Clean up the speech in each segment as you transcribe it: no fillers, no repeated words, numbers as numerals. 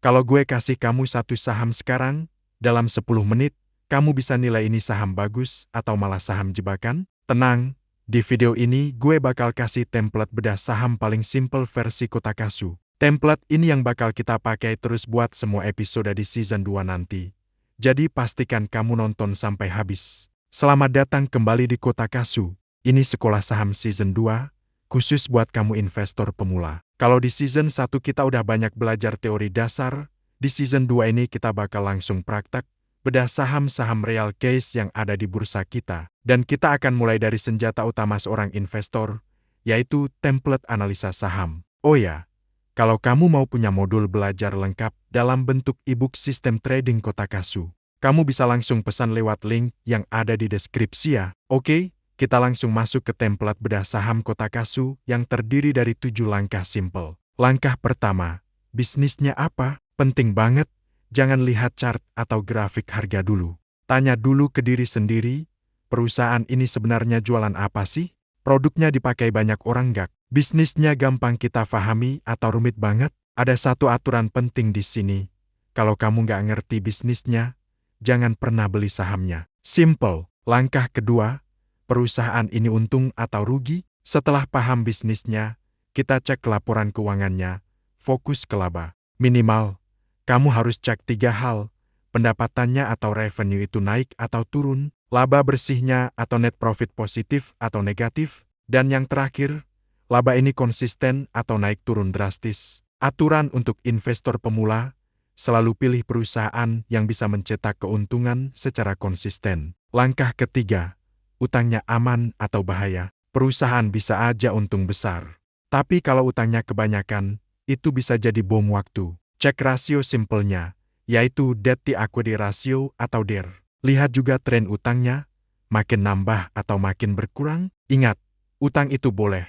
Kalau gue kasih kamu satu saham sekarang, dalam 10 menit, kamu bisa nilai ini saham bagus atau malah saham jebakan? Tenang, di video ini gue bakal kasih template bedah saham paling simple versi Kotakasu. Template ini yang bakal kita pakai terus buat semua episode di season 2 nanti. Jadi pastikan kamu nonton sampai habis. Selamat datang kembali di Kotakasu. Ini sekolah saham season 2, khusus buat kamu investor pemula. Kalau di season 1 kita udah banyak belajar teori dasar, di season 2 ini kita bakal langsung praktek, bedah saham-saham real case yang ada di bursa kita. Dan kita akan mulai dari senjata utama seorang investor, yaitu template analisa saham. Oh ya, kalau kamu mau punya modul belajar lengkap dalam bentuk e-book sistem trading Kotakasu, kamu bisa langsung pesan lewat link yang ada di deskripsi ya. Oke? Kita langsung masuk ke template bedah saham Kotakasu yang terdiri dari 7 langkah simple. Langkah pertama, bisnisnya apa? Penting banget, jangan lihat chart atau grafik harga dulu. Tanya dulu ke diri sendiri, perusahaan ini sebenarnya jualan apa sih? Produknya dipakai banyak orang nggak? Bisnisnya gampang kita pahami atau rumit banget? Ada satu aturan penting di sini. Kalau kamu nggak ngerti bisnisnya, jangan pernah beli sahamnya. Simple. Langkah kedua, perusahaan ini untung atau rugi? Setelah paham bisnisnya, kita cek laporan keuangannya, fokus ke laba. Minimal, kamu harus cek 3 hal, pendapatannya atau revenue itu naik atau turun, laba bersihnya atau net profit positif atau negatif, dan yang terakhir, laba ini konsisten atau naik turun drastis. Aturan untuk investor pemula, selalu pilih perusahaan yang bisa mencetak keuntungan secara konsisten. Langkah ketiga, utangnya aman atau bahaya? Perusahaan bisa aja untung besar. Tapi kalau utangnya kebanyakan, itu bisa jadi bom waktu. Cek rasio simpelnya, yaitu debt to equity ratio atau DER. Lihat juga tren utangnya, makin nambah atau makin berkurang. Ingat, utang itu boleh.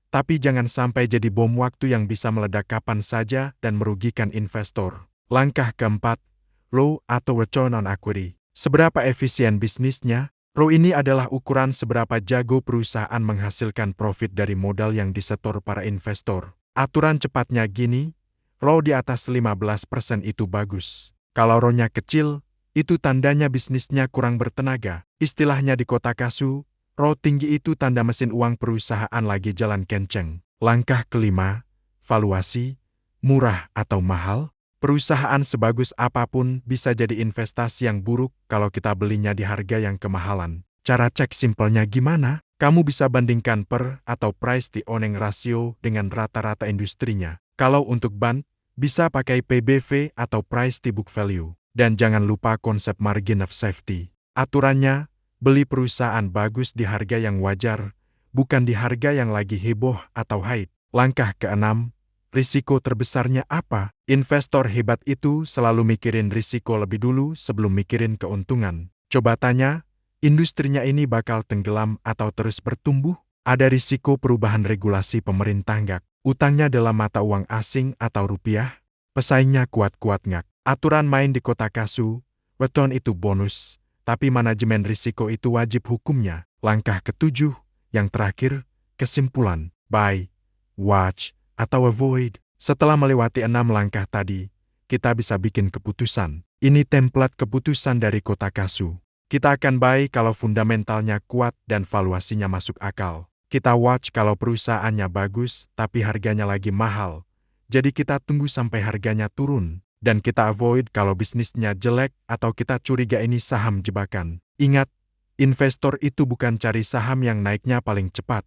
Tapi jangan sampai jadi bom waktu yang bisa meledak kapan saja dan merugikan investor. Langkah keempat, ROE atau return on equity. Seberapa efisien bisnisnya? ROE ini adalah ukuran seberapa jago perusahaan menghasilkan profit dari modal yang disetor para investor. Aturan cepatnya gini, ROE di atas 15% itu bagus. Kalau ROE-nya kecil, itu tandanya bisnisnya kurang bertenaga. Istilahnya di Kotakasu, ROE tinggi itu tanda mesin uang perusahaan lagi jalan kenceng. Langkah kelima, valuasi, murah atau mahal? Perusahaan sebagus apapun bisa jadi investasi yang buruk kalau kita belinya di harga yang kemahalan. Cara cek simpelnya gimana? Kamu bisa bandingkan PER atau price to earning ratio dengan rata-rata industrinya. Kalau untuk ban, bisa pakai PBV atau price to book value. Dan jangan lupa konsep margin of safety. Aturannya, beli perusahaan bagus di harga yang wajar, bukan di harga yang lagi heboh atau hype. Langkah keenam, risiko terbesarnya apa? Investor hebat itu selalu mikirin risiko lebih dulu sebelum mikirin keuntungan. Coba tanya, industrinya ini bakal tenggelam atau terus bertumbuh? Ada risiko perubahan regulasi pemerintah nggak? Utangnya dalam mata uang asing atau rupiah? Pesaingnya kuat-kuat nggak? Aturan main di Kotakasu, return itu bonus, tapi manajemen risiko itu wajib hukumnya. Langkah ketujuh, yang terakhir, kesimpulan, buy, watch, atau avoid. Setelah melewati 6 langkah tadi, kita bisa bikin keputusan. Ini template keputusan dari Kotakasu. Kita akan buy kalau fundamentalnya kuat dan valuasinya masuk akal. Kita watch kalau perusahaannya bagus tapi harganya lagi mahal. Jadi kita tunggu sampai harganya turun. Dan kita avoid kalau bisnisnya jelek atau kita curiga ini saham jebakan. Ingat, investor itu bukan cari saham yang naiknya paling cepat,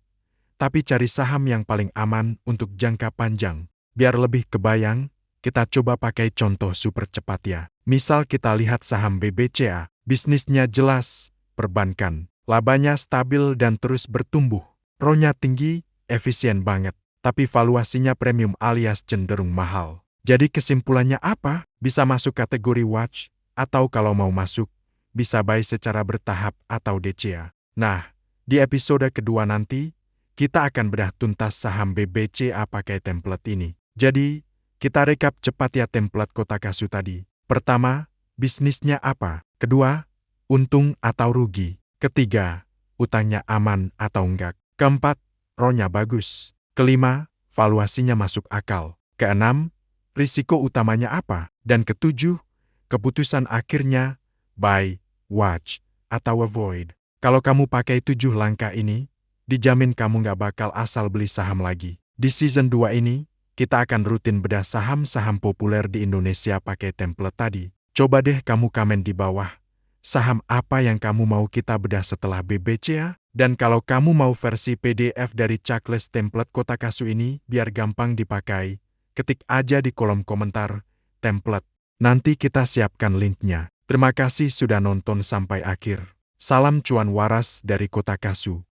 tapi cari saham yang paling aman untuk jangka panjang. Biar lebih kebayang, kita coba pakai contoh super cepat ya. Misal kita lihat saham BBCA, bisnisnya jelas, perbankan, labanya stabil dan terus bertumbuh. ROE-nya tinggi, efisien banget, tapi valuasinya premium alias cenderung mahal. Jadi kesimpulannya apa? Bisa masuk kategori watch, atau kalau mau masuk, bisa buy secara bertahap atau DCA. Nah, di episode kedua nanti, kita akan bedah tuntas saham BBCA pakai template ini. Jadi, kita rekap cepat ya template Kotakasu tadi. Pertama, bisnisnya apa? Kedua, untung atau rugi? Ketiga, utangnya aman atau enggak? Keempat, ROE-nya bagus. Kelima, valuasinya masuk akal. Keenam, risiko utamanya apa? Dan ketujuh, keputusan akhirnya, buy, watch, atau avoid. Kalau kamu pakai 7 langkah ini, dijamin kamu nggak bakal asal beli saham lagi. Di season 2 ini, kita akan rutin bedah saham-saham populer di Indonesia pakai template tadi. Coba deh kamu komen di bawah, saham apa yang kamu mau kita bedah setelah BBCA? Dan kalau kamu mau versi PDF dari checklist template Kotakasu ini biar gampang dipakai, ketik aja di kolom komentar, template. Nanti kita siapkan linknya. Terima kasih sudah nonton sampai akhir. Salam cuan waras dari Kotakasu.